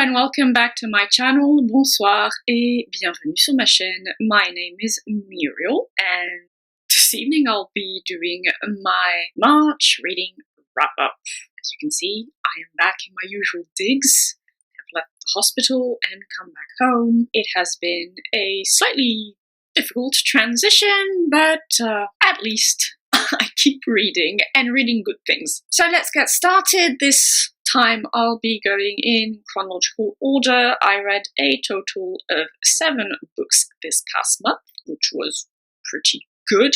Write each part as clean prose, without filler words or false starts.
and welcome back to my channel. Bonsoir et bienvenue sur ma chaîne. My name is Muriel and this evening I'll be doing my March reading wrap-up. As you can see, I am back in my usual digs. I've left the hospital and come back home. It has been a slightly difficult transition, but at least I keep reading and reading good things. So let's get started. This time I'll be going in chronological order. I read a total of 7 books this past month, which was pretty good.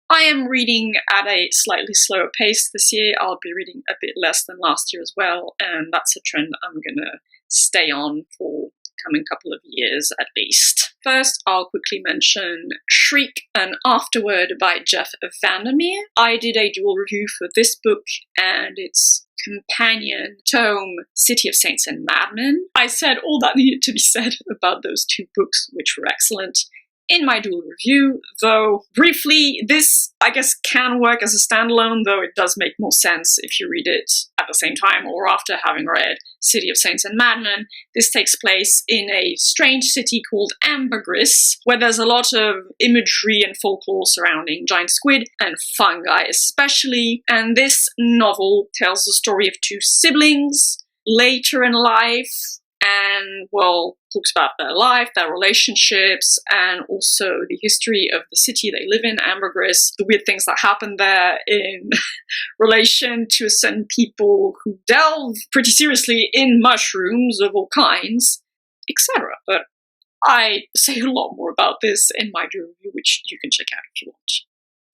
I am reading at a slightly slower pace this year. I'll be reading a bit less than last year as well, and that's a trend I'm gonna stay on for coming couple of years at least. First, I'll quickly mention Shriek, an Afterword by VanderMeer. I did a dual review for this book and its companion tome, City of Saints and Madmen. I said all that needed to be said about those 2 books, which were excellent, in my dual review, though briefly, this I guess can work as a standalone, though it does make more sense if you read it at the same time or after having read City of Saints and Madmen. This takes place in a strange city called Ambergris, where there's a lot of imagery and folklore surrounding giant squid and fungi especially, and this novel tells the story of 2 siblings later in life, and, well, talks about their life, their relationships, and also the history of the city they live in, Ambergris, the weird things that happen there in relation to certain people who delve pretty seriously in mushrooms of all kinds, etc. But I say a lot more about this in my review, which you can check out if you want.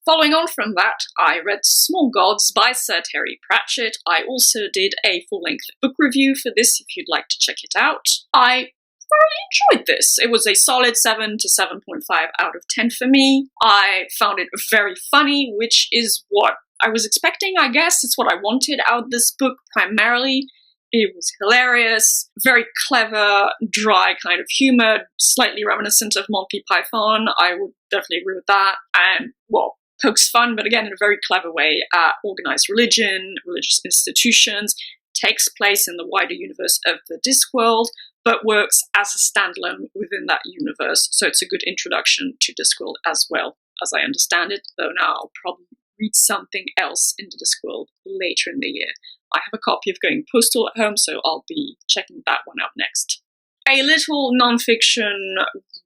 Following on from that, I read Small Gods by Sir Terry Pratchett. I also did a full-length book review for this if you'd like to check it out. I thoroughly enjoyed this. It was a solid 7 to 7.5 out of 10 for me. I found it very funny, which is what I was expecting, I guess. It's what I wanted out of this book primarily. It was hilarious, very clever, dry kind of humor, slightly reminiscent of Monty Python. I would definitely agree with that. And, well, pokes fun, but again in a very clever way, at organized religion, religious institutions, takes place in the wider universe of the Discworld, but works as a standalone within that universe. So it's a good introduction to Discworld as well, as I understand it, though now I'll probably read something else in the Discworld later in the year. I have a copy of Going Postal at home, so I'll be checking that one out next. A little non-fiction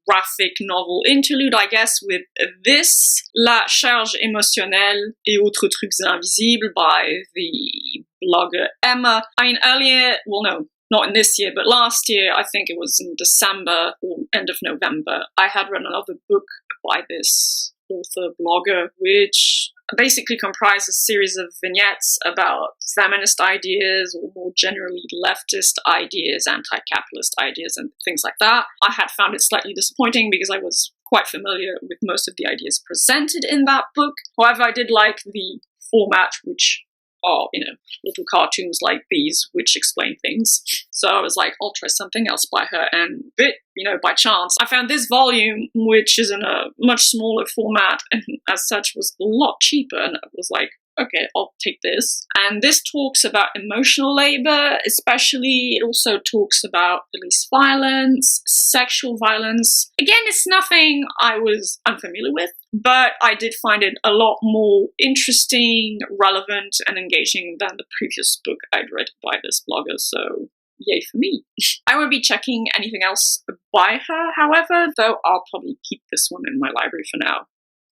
graphic novel interlude, I guess, with this, La Charge Emotionnelle et autres trucs invisibles by the blogger Emma. I mean, earlier, well, no, not in this year, but last year, I think it was in December or end of November, I had read another book by this author blogger, which basically comprises a series of vignettes about feminist ideas or more generally leftist ideas, anti-capitalist ideas and things like that. I had found it slightly disappointing because I was quite familiar with most of the ideas presented in that book. However, I did like the format, which are, little cartoons like these, which explain things. So I was like, I'll try something else by her. And by chance, I found this volume, which is in a much smaller format and as such was a lot cheaper. And I was like, okay, I'll take this. And this talks about emotional labor, especially. It also talks about police violence, sexual violence. Again, it's nothing I was unfamiliar with, but I did find it a lot more interesting, relevant, and engaging than the previous book I'd read by this blogger, so yay for me. I won't be checking anything else by her, however, though I'll probably keep this one in my library for now.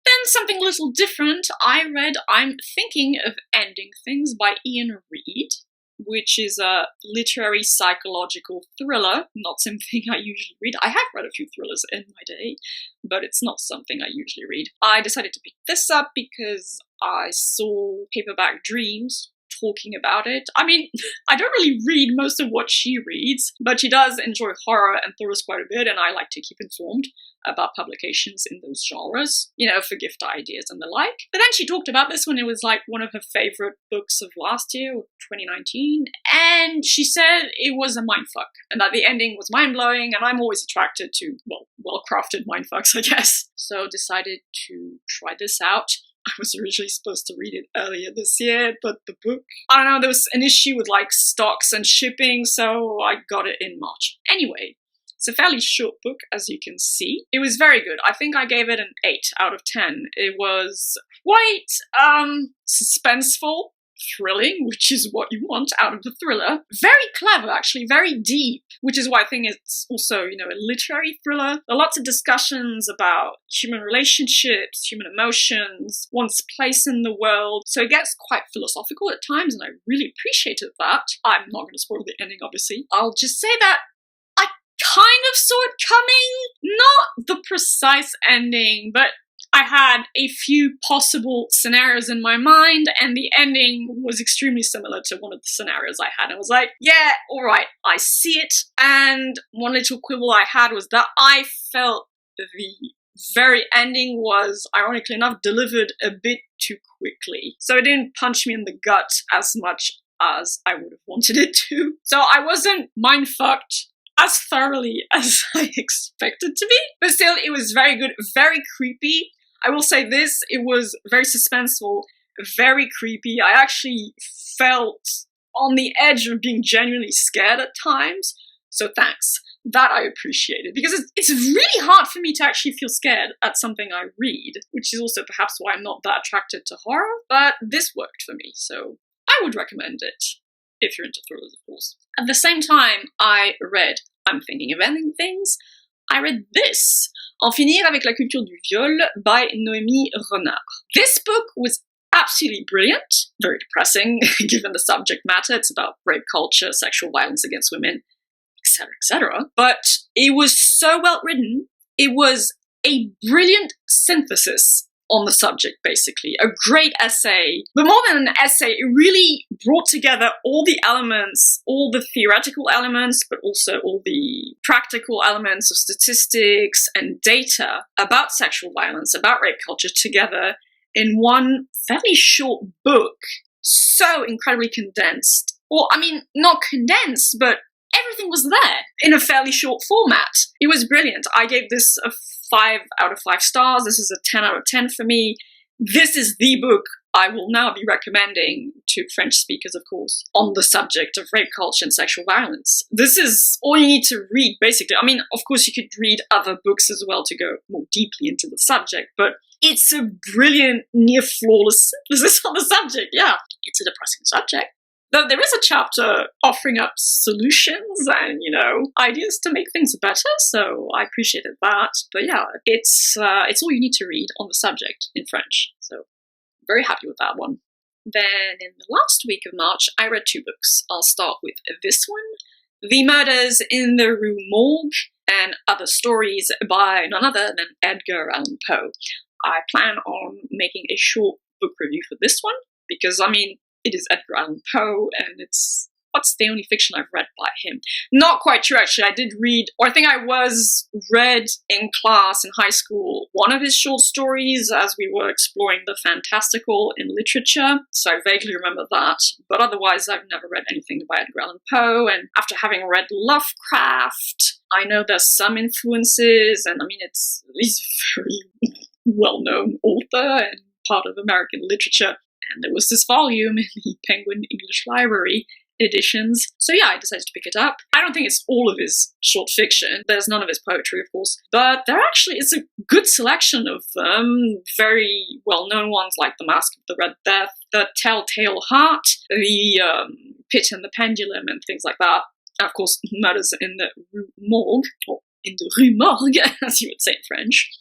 Then something a little different, I read I'm Thinking of Ending Things by Iain Reid, which is a literary psychological thriller, not something I usually read. I have read a few thrillers in my day, but it's not something I usually read. I decided to pick this up because I saw Paperback Dreams talking about it. I mean, I don't really read most of what she reads, but she does enjoy horror and thrillers quite a bit, and I like to keep informed about publications in those genres, for gift ideas and the like. But then she talked about this when it was like one of her favorite books of last year, or 2019, and she said it was a mindfuck, and that the ending was mind-blowing, and I'm always attracted to, well-crafted mindfucks, I guess. So decided to try this out. I was originally supposed to read it earlier this year, but the book, I don't know, there was an issue with like stocks and shipping, so I got it in March. Anyway, it's a fairly short book, as you can see. It was very good. I think I gave it an 8 out of 10. It was quite suspenseful, thrilling, which is what you want out of the thriller. Very clever, actually, very deep, which is why I think it's also, you know, a literary thriller. There are lots of discussions about human relationships, human emotions, one's place in the world. So it gets quite philosophical at times, and I really appreciated that. I'm not going to spoil the ending, obviously. I'll just say that I kind of saw it coming. Not the precise ending, but I had a few possible scenarios in my mind, and the ending was extremely similar to one of the scenarios I had. I was like, yeah, all right, I see it. And one little quibble I had was that I felt the very ending was, ironically enough, delivered a bit too quickly. So it didn't punch me in the gut as much as I would have wanted it to. So I wasn't mind-fucked as thoroughly as I expected to be. But still, it was very good, very creepy. I will say this, it was very suspenseful, very creepy. I actually felt on the edge of being genuinely scared at times. So thanks. That I appreciated. Because it's really hard for me to actually feel scared at something I read, which is also perhaps why I'm not that attracted to horror. But this worked for me, so I would recommend it. If you're into thrillers, of course. At the same time, I read I'm Thinking of Ending Things. I read this, En finir, avec la culture du viol by Noémie Renard. This book was absolutely brilliant, very depressing given the subject matter. It's about rape culture, sexual violence against women, etc., etc. But it was so well written. It was a brilliant synthesis on the subject, basically. A great essay. But more than an essay, it really brought together all the elements, all the theoretical elements, but also all the practical elements of statistics and data about sexual violence, about rape culture together in one fairly short book. So incredibly condensed. Or, I mean, not condensed, but everything was there in a fairly short format. It was brilliant. I gave this a 5 out of 5 stars. This is a 10 out of 10 for me. This is the book I will now be recommending to French speakers, of course, on the subject of rape culture and sexual violence. This is all you need to read, basically. I mean, of course, you could read other books as well to go more deeply into the subject, but it's a brilliant, near flawless synthesis on the subject. Yeah, it's a depressing subject. Though there is a chapter offering up solutions and, you know, ideas to make things better, so I appreciated that. But yeah, it's all you need to read on the subject in French, so very happy with that one. Then in the last week of March, I read 2 books. I'll start with this one, The Murders in the Rue Morgue, and Other Stories by none other than Edgar Allan Poe. I plan on making a short book review for this one, because, I mean, it is Edgar Allan Poe, and what's the only fiction I've read by him? Not quite true, actually. I did read, or I think I was read in class in high school, one of his short stories as we were exploring the fantastical in literature, so I vaguely remember that. But otherwise, I've never read anything by Edgar Allan Poe, and after having read Lovecraft, I know there's some influences, and I mean, he's a very well-known author and part of American literature. And there was this volume in the Penguin English Library editions. So yeah, I decided to pick it up. I don't think it's all of his short fiction. There's none of his poetry, of course. But it's a good selection of them. Very well-known ones like The Mask of the Red Death, The Telltale Heart, The Pit and the Pendulum, and things like that. And of course, Murders in the Rue Morgue, or in the Rue Morgue, as you would say in French.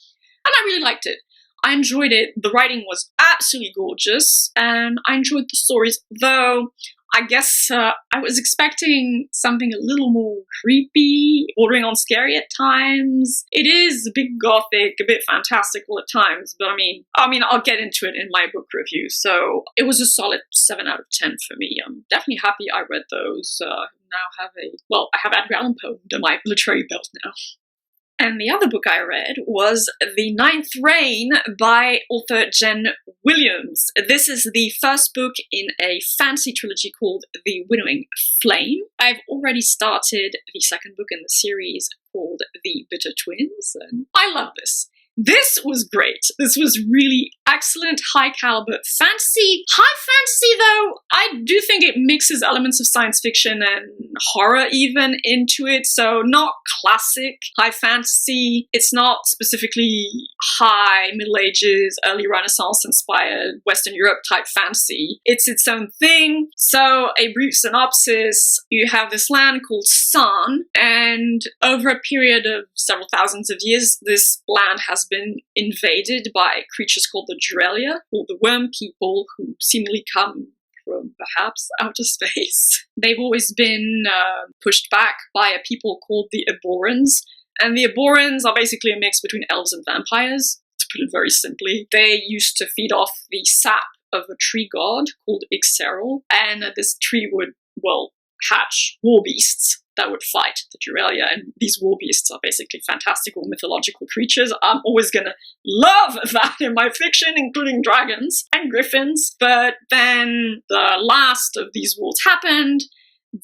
And I really liked it. I enjoyed it. The writing was absolutely gorgeous, and I enjoyed the stories, though I guess I was expecting something a little more creepy, bordering on scary at times. It is a bit gothic, a bit fantastical at times, but I mean, I'll get into it in my book review, so it was a solid 7 out of 10 for me. I'm definitely happy I read those. I have Edgar Allan Poe under my literary belt now. And the other book I read was The Ninth Reign by author Jen Williams. This is the first book in a fantasy trilogy called The Winnowing Flame. I've already started the second book in the series called The Bitter Twins, and I love this. This was great. This was really excellent, high caliber fantasy. High fantasy, though, I do think it mixes elements of science fiction and horror even into it. So not classic high fantasy. It's not specifically high Middle Ages, early Renaissance inspired Western Europe type fantasy. It's its own thing. So a brief synopsis, you have this land called San, and over a period of several thousands of years, this land has been invaded by creatures called the Durelia, or the worm people, who seemingly come from perhaps outer space. They've always been pushed back by a people called the Eborans, and the Eborans are basically a mix between elves and vampires, to put it very simply. They used to feed off the sap of a tree god called Ixeril, and this tree would, well, hatch war beasts that would fight the Durelia, and these war beasts are basically fantastical mythological creatures. I'm always gonna love that in my fiction, including dragons and griffins. But then the last of these wars happened,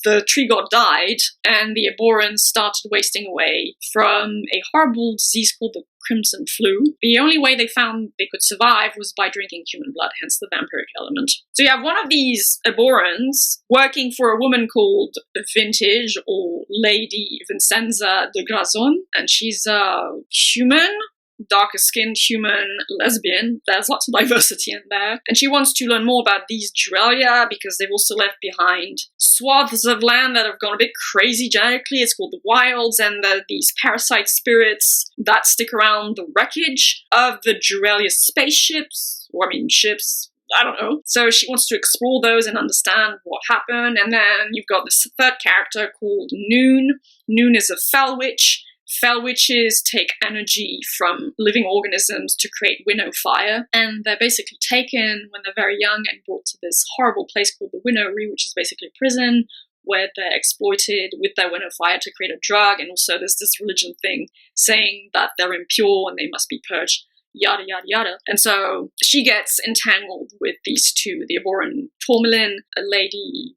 the tree god died, and the Eborans started wasting away from a horrible disease called the Crimson Flu. The only way they found they could survive was by drinking human blood, hence the vampiric element. So you have one of these Eborans working for a woman called Vintage, or Lady Vincenza de Grazon, and she's a human, darker-skinned human lesbian. There's lots of diversity in there. And she wants to learn more about these Durelia because they've also left behind swaths of land that have gone a bit crazy genetically. It's called the Wilds, and there are these parasite spirits that stick around the wreckage of the Durelia spaceships, or I mean ships, I don't know. So she wants to explore those and understand what happened. And then you've got this third character called Noon. Noon is a fell witch. Fell witches take energy from living organisms to create winnow fire, and they're basically taken when they're very young and brought to this horrible place called the Winnowy, which is basically a prison, where they're exploited with their winnow fire to create a drug, and also there's this religion thing saying that they're impure and they must be purged, yada yada yada. And so she gets entangled with these two, the Eboran Tourmalin, a lady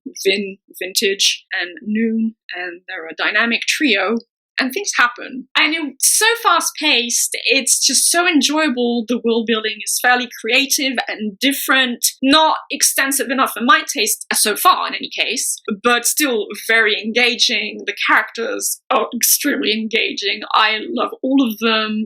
Vintage, and Noon, and they're a dynamic trio. And things happen. And it's so fast-paced, it's just so enjoyable. The world building is fairly creative and different, not extensive enough for my taste so far in any case, but still very engaging. The characters are extremely engaging. I love all of them,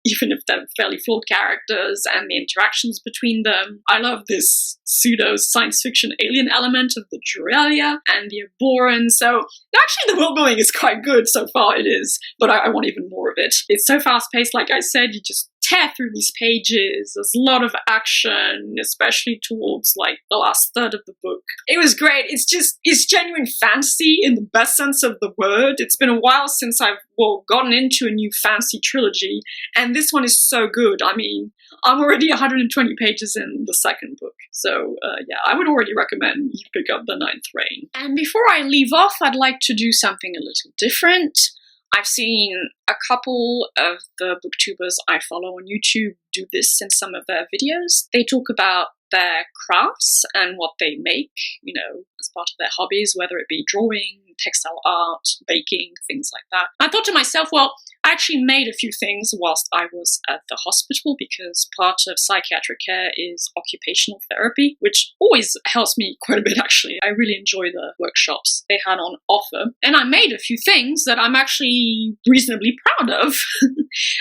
even if they're fairly flawed characters, and the interactions between them. I love this pseudo science fiction alien element of the Durelia and the Eboran. So actually the world building is quite good so far, it is, but I want even more of it. It's so fast paced, like I said, you just tear through these pages. There's a lot of action, especially towards like the last third of the book. It was great. It's genuine fantasy in the best sense of the word. It's been a while since I've gotten into a new fantasy trilogy, and this one is so good. I mean, I'm already 120 pages in the second book. So yeah, I would already recommend you pick up The Ninth Reign. And before I leave off, I'd like to do something a little different. I've seen a couple of the booktubers I follow on YouTube do this in some of their videos. They talk about their crafts and what they make, you know, as part of their hobbies, whether it be drawing, textile art, baking, things like that. I thought to myself, well, I actually made a few things whilst I was at the hospital, because part of psychiatric care is occupational therapy, which always helps me quite a bit actually. I really enjoy the workshops they had on offer. And I made a few things that I'm actually reasonably proud of.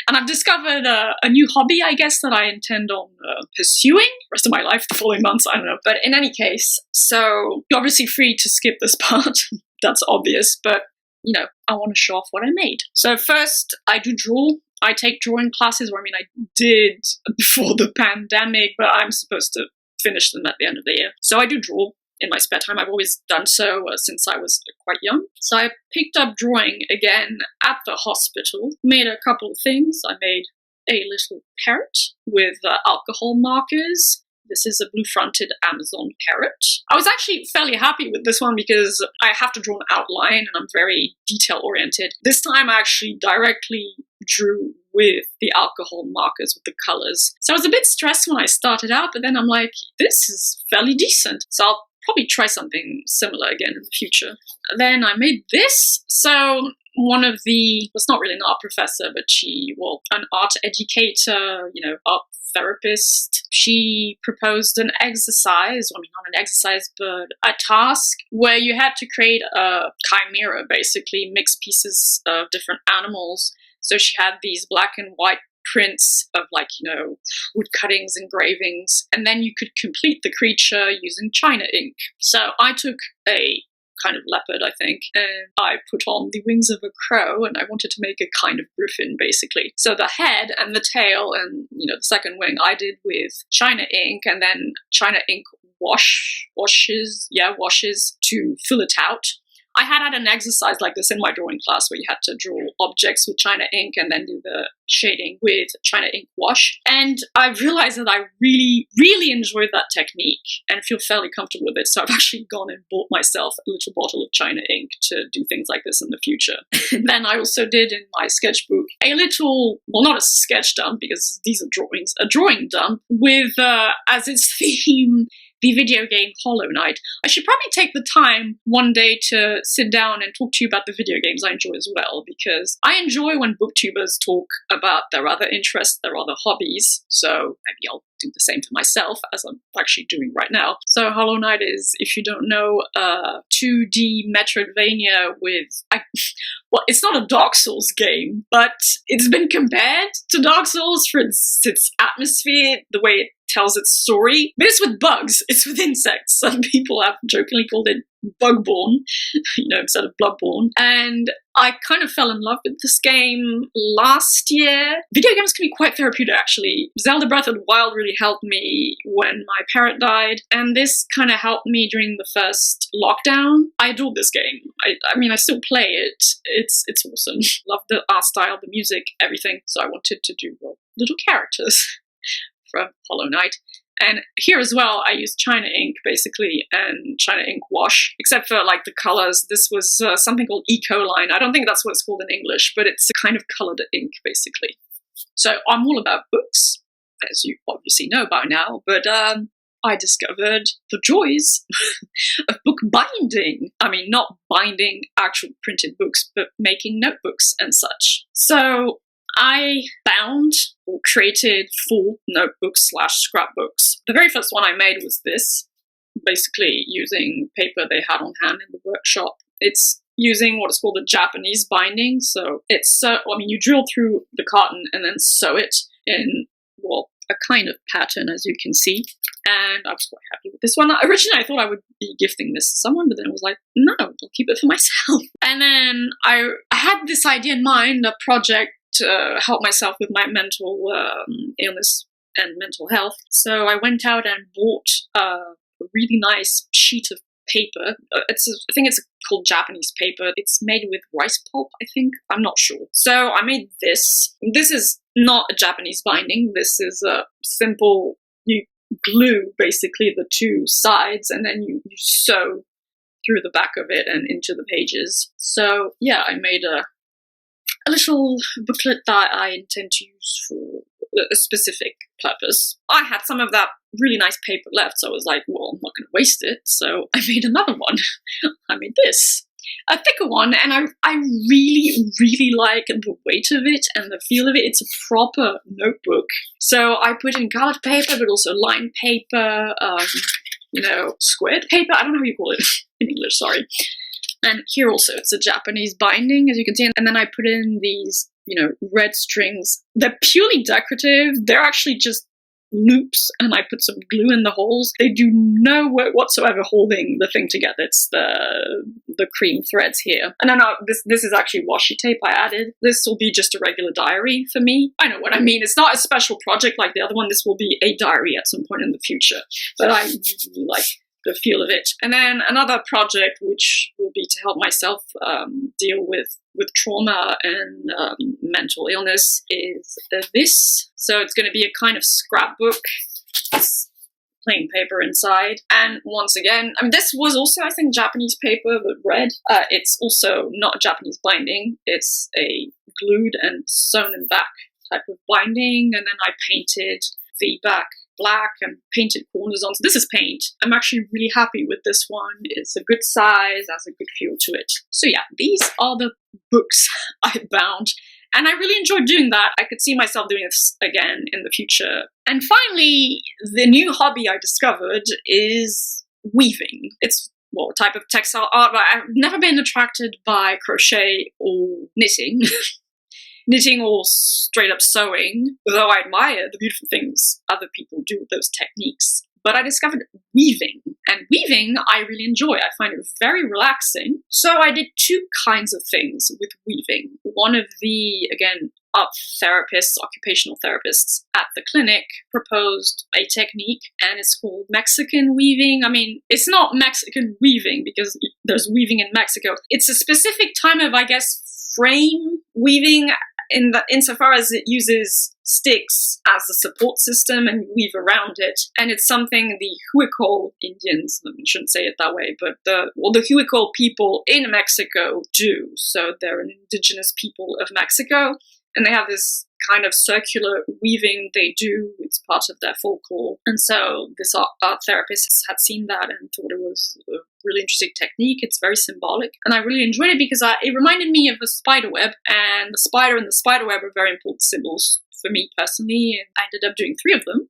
And I've discovered a new hobby, I guess, that I intend on pursuing the rest of my life, the following months, I don't know. But in any case, so you're obviously free to skip this part. That's obvious, but you know, I want to show off what I made. So first, I do draw. I take drawing classes, or I mean, I did before the pandemic, but I'm supposed to finish them at the end of the year. So I do draw in my spare time. I've always done so since I was quite young. So I picked up drawing again at the hospital, made a couple of things. I made a little parrot with alcohol markers. This is a blue-fronted Amazon parrot. I was actually fairly happy with this one because I have to draw an outline and I'm very detail-oriented. This time I actually directly drew with the alcohol markers, with the colors. So I was a bit stressed when I started out, but then I'm like, this is fairly decent. So I'll probably try something similar again in the future. Then I made this. So one of the, it's not really an art professor, but an art educator, art therapist, she proposed an exercise, not an exercise, but a task where you had to create a chimera, basically mix pieces of different animals. So she had these black and white prints of wood cuttings, engravings, and then you could complete the creature using China ink. So I took a kind of leopard, I think, and I put on the wings of a crow, and I wanted to make a kind of griffin, basically. So the head and the tail and, the second wing I did with China ink, and then China ink washes to fill it out. I had an exercise like this in my drawing class where you had to draw objects with China ink and then do the shading with China ink wash. And I realized that I really, really enjoyed that technique and feel fairly comfortable with it. So I've actually gone and bought myself a little bottle of China ink to do things like this in the future. And then I also did in my sketchbook a little, well, not a sketch dump because these are drawings, a drawing dump with, as its theme, the video game Hollow Knight. I should probably take the time one day to sit down and talk to you about the video games I enjoy as well, because I enjoy when booktubers talk about their other interests, their other hobbies. So maybe I'll do the same for myself, as I'm actually doing right now. So Hollow Knight is, if you don't know, a 2D Metroidvania with, well, it's not a Dark Souls game, but it's been compared to Dark Souls for its atmosphere, the way it tells its story, but it's with bugs, it's with insects. Some people have jokingly called it Bugborn, instead of Bloodborne. And I kind of fell in love with this game last year. Video games can be quite therapeutic, actually. Zelda Breath of the Wild really helped me when my parent died, and this kind of helped me during the first lockdown. I adored this game. I still play it. It's awesome. Love the art style, the music, everything. So I wanted to do little characters from Hollow Knight. And here as well, I used China ink, basically, and China ink wash, except for, the colors. This was something called Ecoline. I don't think that's what it's called in English, but it's a kind of colored ink, basically. So I'm all about books, as you obviously know by now, but I discovered the joys of book binding. I mean, not binding actual printed books, but making notebooks and such. So I bound or created 4 notebooks / scrapbooks. The very first one I made was this, basically using paper they had on hand in the workshop. It's using what is called a Japanese binding. So it's you drill through the carton and then sew it in, a kind of pattern, as you can see. And I was quite happy with this one. Originally, I thought I would be gifting this to someone, but then I was like, no, I'll keep it for myself. And then I had this idea in mind, a project to help myself with my mental illness and mental health. So I went out and bought a really nice sheet of paper. I think it's called Japanese paper. It's made with rice pulp, I think. I'm not sure. So I made this. This is not a Japanese binding. This is a simple, you glue basically the 2 sides and then you sew through the back of it and into the pages. So yeah, I made a little booklet that I intend to use for a specific purpose. I had some of that really nice paper left, so I was like, well, I'm not going to waste it. So I made another one. I made this, a thicker one, and I really, really like the weight of it and the feel of it. It's a proper notebook. So I put in colored paper, but also lined paper, squared paper. I don't know how you call it in English, sorry. And here also, it's a Japanese binding, as you can see. And then I put in these, red strings. They're purely decorative. They're actually just loops, and I put some glue in the holes. They do no work whatsoever holding the thing together. It's the cream threads here. And then this is actually washi tape I added. This will be just a regular diary for me. I know what I mean. It's not a special project like the other one. This will be a diary at some point in the future. But I really like the feel of it. And then another project, which will be to help myself deal with trauma and mental illness, is this. So it's going to be a kind of scrapbook. It's plain paper inside. And once again, this was also, I think, Japanese paper, but red. It's also not a Japanese binding. It's a glued and sewn in back type of binding. And then I painted the back black and painted corners on. So this is paint. I'm actually really happy with this one. It's a good size, has a good feel to it. So yeah, these are the books I bound. And I really enjoyed doing that. I could see myself doing this again in the future. And finally, the new hobby I discovered is weaving. It's a type of textile art, but I've never been attracted by crochet or knitting. Knitting or straight up sewing, though I admire the beautiful things other people do with those techniques. But I discovered weaving, and weaving I really enjoy. I find it very relaxing. So I did two kinds of things with weaving. One of the, again, art therapists, occupational therapists at the clinic proposed a technique, and it's called Mexican weaving. I mean, it's not Mexican weaving because there's weaving in Mexico. It's a specific time of, I guess, frame weaving, insofar as it uses sticks as a support system and weave around it. And it's something the Huichol Indians, I shouldn't say it that way, but the Huichol people in Mexico do. So they're an indigenous people of Mexico, and they have this kind of circular weaving they do. It's part of their folklore. And so this art therapist had seen that and thought it was a really interesting technique. It's very symbolic. And I really enjoyed it because it reminded me of a spider web, and the spider and the spider web are very important symbols for me personally. And I ended up doing 3 of them.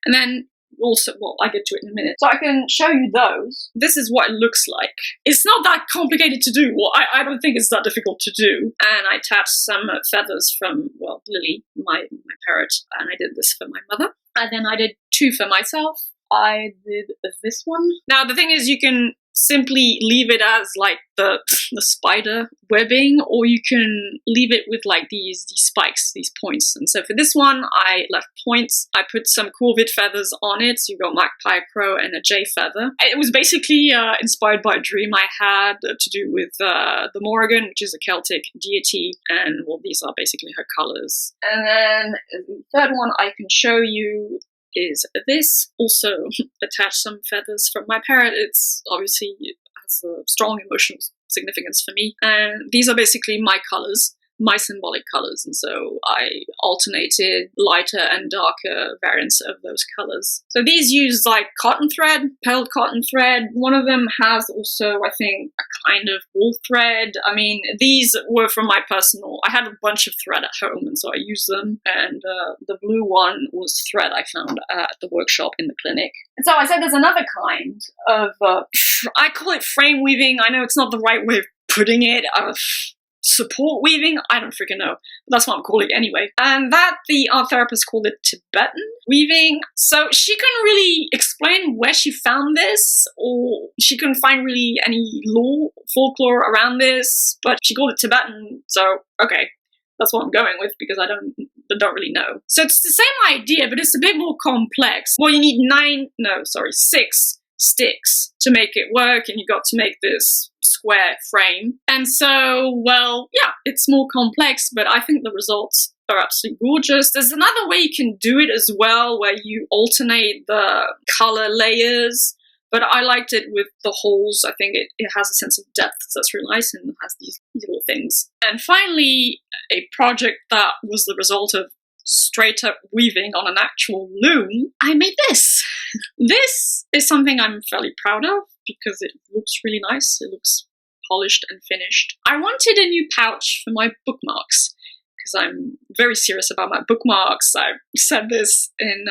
And then also, I'll get to it in a minute. So I can show you those. This is what it looks like. It's not that complicated to do. I don't think it's that difficult to do. And I attached some feathers from, Lily, my parrot, and I did this for my mother. And then I did 2 for myself. I did this one. Now, the thing is, you can simply leave it as like the spider webbing, or you can leave it with like these spikes, these points. And so for this one, I left points. I put some corvid feathers on it. So you've got magpie, crow, and a jay feather. It was basically inspired by a dream I had to do with the Morgue, which is a Celtic deity. And these are basically her colors. And then the third one I can show you is this. Also attach some feathers from my parrot. It's obviously has a strong emotional significance for me. And these are basically my colors, my symbolic colors. And so I alternated lighter and darker variants of those colors. So these use like cotton thread, pearled cotton thread. One of them has also, I think, a kind of wool thread. I mean, these were from my personal, I had a bunch of thread at home, and so I used them. And the blue one was thread I found at the workshop in the clinic. And so I said there's another kind of, I call it frame weaving. I know it's not the right way of putting it. Support weaving? I don't freaking know. But that's what I'm calling it anyway. And that the art therapist called it Tibetan weaving. So she couldn't really explain where she found this, or she couldn't find really any folklore around this, but she called it Tibetan. So, okay, that's what I'm going with because I don't really know. So it's the same idea, but it's a bit more complex. Well, you need 6 sticks to make it work, and you got to make this square frame. And so, it's more complex, but I think the results are absolutely gorgeous. There's another way you can do it as well, where you alternate the color layers, but I liked it with the holes. I think it has a sense of depth that's really nice and has these little things. And finally, a project that was the result of straight up weaving on an actual loom, I made this. This is something I'm fairly proud of because it looks really nice. It looks polished and finished. I wanted a new pouch for my bookmarks because I'm very serious about my bookmarks. I said this in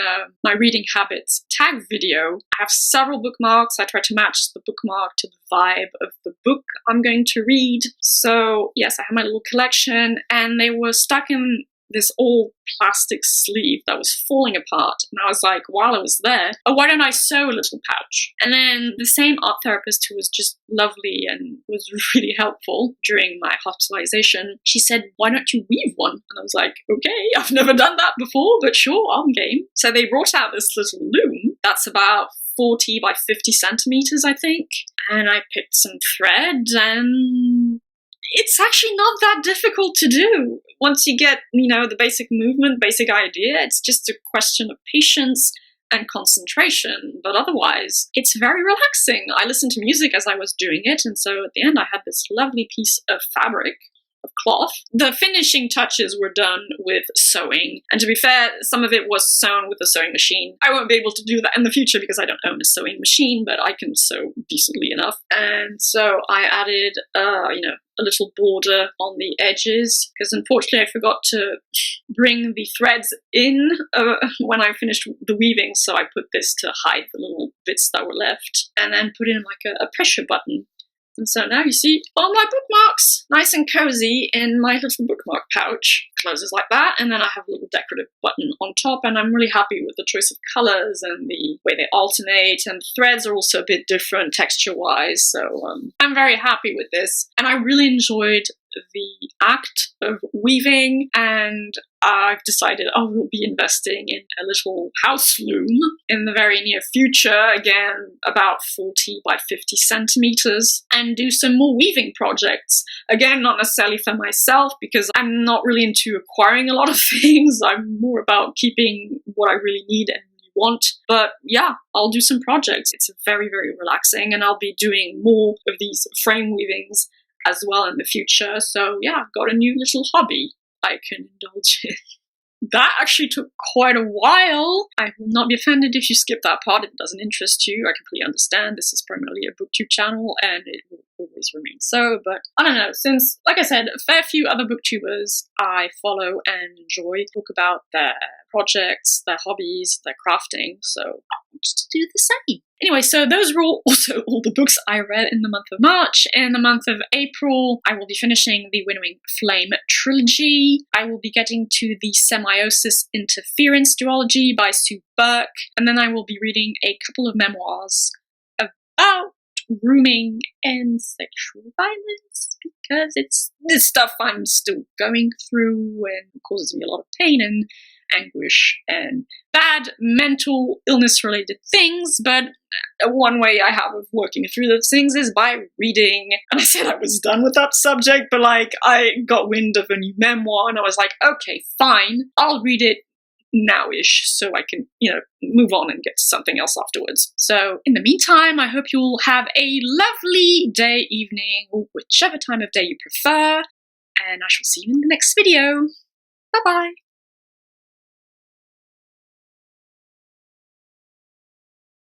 my reading habits tag video. I have several bookmarks. I try to match the bookmark to the vibe of the book I'm going to read. So yes, I have my little collection, and they were stuck in this old plastic sleeve that was falling apart. And I was like, while I was there, why don't I sew a little pouch? And then the same art therapist, who was just lovely and was really helpful during my hospitalization, she said, why don't you weave one? And I was like, okay, I've never done that before, but sure, I'm game. So they brought out this little loom that's about 40 by 50 centimeters, I think. And I picked some thread, and it's actually not that difficult to do. Once you get, the basic movement, basic idea, it's just a question of patience and concentration. But otherwise, it's very relaxing. I listened to music as I was doing it, and so at the end I had this lovely piece of fabric, of cloth. The finishing touches were done with sewing, and to be fair, some of it was sewn with a sewing machine. I won't be able to do that in the future because I don't own a sewing machine, but I can sew decently enough. And so I added, a little border on the edges, because unfortunately I forgot to bring the threads in when I finished the weaving, so I put this to hide the little bits that were left, and then put in like a pressure button. And so now you see all my bookmarks, nice and cozy in my little bookmark pouch. Closes like that, and then I have a little decorative button on top, and I'm really happy with the choice of colours and the way they alternate, and the threads are also a bit different texture-wise, so I'm very happy with this. And I really enjoyed the act of weaving, and I've decided I will be investing in a little house loom in the very near future, again about 40 by 50 centimeters, and do some more weaving projects. Again, not necessarily for myself, because I'm not really into acquiring a lot of things. I'm more about keeping what I really need and want. But yeah, I'll do some projects. It's very, very relaxing, and I'll be doing more of these frame weavings as well in the future. So yeah, I've got a new little hobby I can indulge in. That actually took quite a while. I will not be offended if you skip that part if it doesn't interest you. I completely understand. This is primarily a booktube channel, and it will always remain so. But I don't know, since, like I said, a fair few other booktubers I follow and enjoy talk about their projects, their hobbies, their crafting, so I'll just do the same. Anyway, so those were also all the books I read in the month of March. In the month of April, I will be finishing the Winnowing Flame trilogy. I will be getting to the Semiosis Interference duology by Sue Burke, and then I will be reading a couple of memoirs about grooming and sexual violence, because it's this stuff I'm still going through and causes me a lot of pain and anguish and bad mental illness related things. But one way I have of working through those things is by reading. And I said I was done with that subject, but like I got wind of a new memoir and I was like, okay, fine, I'll read it now-ish so I can, move on and get to something else afterwards. So in the meantime, I hope you'll have a lovely day, evening, or whichever time of day you prefer, and I shall see you in the next video. Bye-bye.